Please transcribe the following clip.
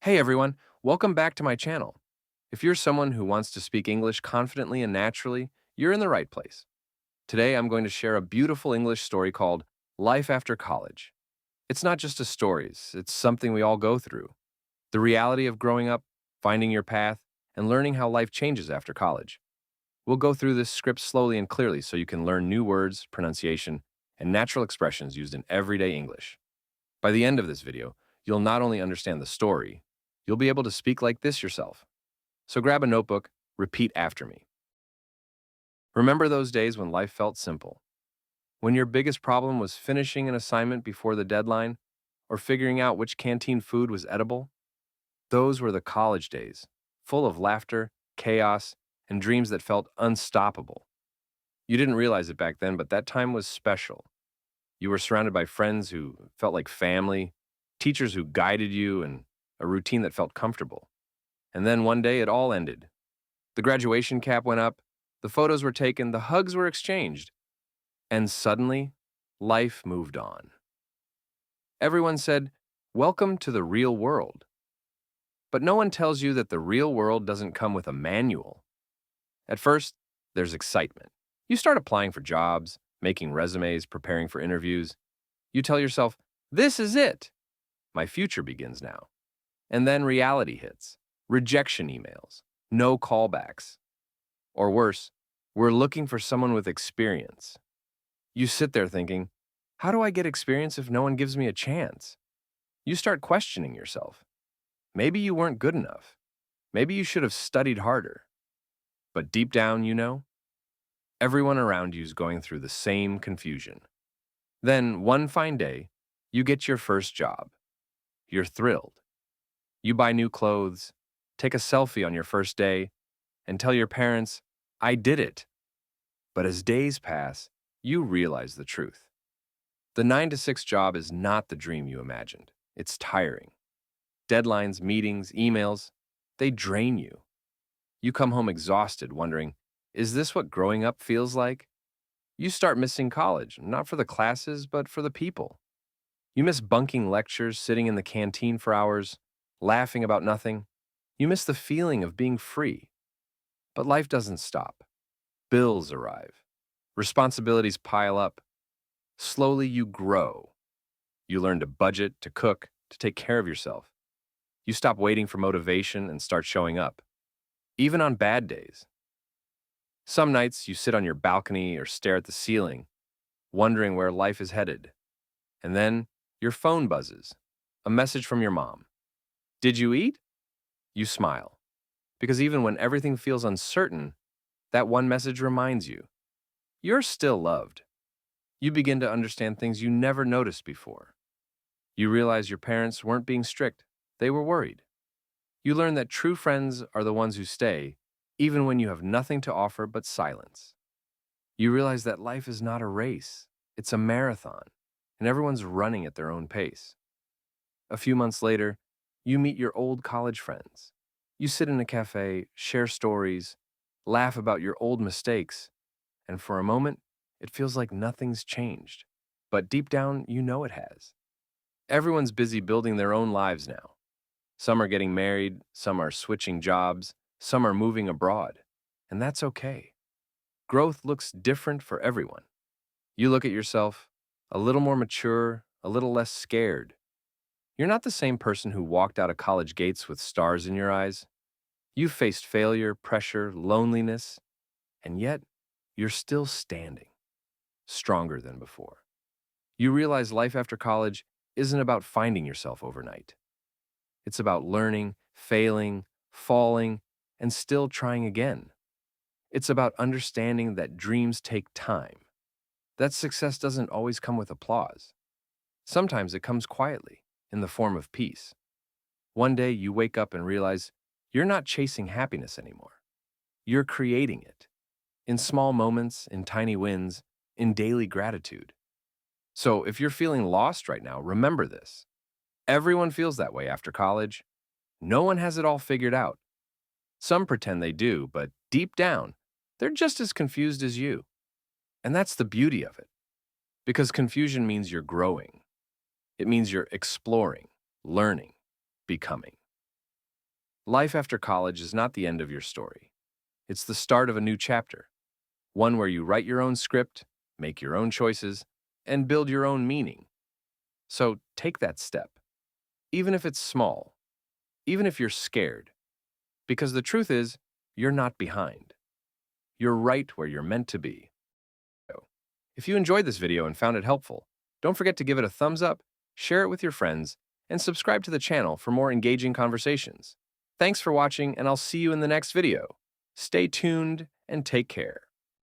Hey everyone, welcome back to my channel. If you're someone who wants to speak English confidently and naturally, you're in the right place. Today I'm going to share a beautiful English story called Life After College. It's not just a story, it's something we all go through. The reality of growing up, finding your path, and learning how life changes after college. We'll go through this script slowly and clearly so you can learn new words, pronunciation, and natural expressions used in everyday English. By the end of this video, you'll not only understand the story, you'll be able to speak like this yourself. So grab a notebook, repeat after me. Remember those days when life felt simple? When your biggest problem was finishing an assignment before the deadline or figuring out which canteen food was edible? Those were the college days, full of laughter, chaos, and dreams that felt unstoppable. You didn't realize it back then, but that time was special. You were surrounded by friends who felt like family, teachers who guided you, and a routine that felt comfortable. And then one day it all ended. The graduation cap went up, the photos were taken, the hugs were exchanged, and suddenly, life moved on. Everyone said, "Welcome to the real world." But no one tells you that the real world doesn't come with a manual. At first, there's excitement. You start applying for jobs, making resumes, preparing for interviews. You tell yourself, "This is it. My future begins now." And then reality hits. Rejection emails, no callbacks. Or worse, we're looking for someone with experience. You sit there thinking, how do I get experience if no one gives me a chance? You start questioning yourself. Maybe you weren't good enough. Maybe you should have studied harder. But deep down, you know, everyone around you is going through the same confusion. Then, one fine day, you get your first job. You're thrilled. You buy new clothes, take a selfie on your first day, and tell your parents, I did it. But as days pass, you realize the truth. The 9 to 6 job is not the dream you imagined. It's tiring. Deadlines, meetings, emails, they drain you. You come home exhausted, wondering, is this what growing up feels like? You start missing college, not for the classes, but for the people. You miss bunking lectures, sitting in the canteen for hours, laughing about nothing. You miss the feeling of being free. But life doesn't stop. Bills arrive. Responsibilities pile up. Slowly you grow. You learn to budget, to cook, to take care of yourself. You stop waiting for motivation and start showing up, even on bad days. Some nights you sit on your balcony or stare at the ceiling, wondering where life is headed. And then your phone buzzes. A message from your mom. Did you eat? You smile. Because even when everything feels uncertain, that one message reminds you, you're still loved. You begin to understand things you never noticed before. You realize your parents weren't being strict, they were worried. You learn that true friends are the ones who stay, even when you have nothing to offer but silence. You realize that life is not a race, it's a marathon, and everyone's running at their own pace. A few months later, you meet your old college friends. You sit in a cafe, share stories, laugh about your old mistakes, and for a moment, it feels like nothing's changed. But deep down, you know it has. Everyone's busy building their own lives now. Some are getting married, some are switching jobs, some are moving abroad. And that's okay. Growth looks different for everyone. You look at yourself, a little more mature, a little less scared. You're not the same person who walked out of college gates with stars in your eyes. You've faced failure, pressure, loneliness, and yet you're still standing, stronger than before. You realize life after college isn't about finding yourself overnight. It's about learning, failing, falling, and still trying again. It's about understanding that dreams take time, that success doesn't always come with applause. Sometimes it comes quietly, in the form of peace. One day you wake up and realize you're not chasing happiness anymore. You're creating it, in small moments, in tiny wins, in daily gratitude. So if you're feeling lost right now, remember this. Everyone feels that way after college. No one has it all figured out. Some pretend they do, but deep down, they're just as confused as you. And that's the beauty of it. Because confusion means you're growing. It means you're exploring, learning, becoming. Life after college is not the end of your story. It's the start of a new chapter, one where you write your own script, make your own choices, and build your own meaning. So take that step, even if it's small, even if you're scared, because the truth is, you're not behind. You're right where you're meant to be. If you enjoyed this video and found it helpful, don't forget to give it a thumbs up, share it with your friends, and subscribe to the channel for more engaging conversations. Thanks for watching, and I'll see you in the next video. Stay tuned and take care.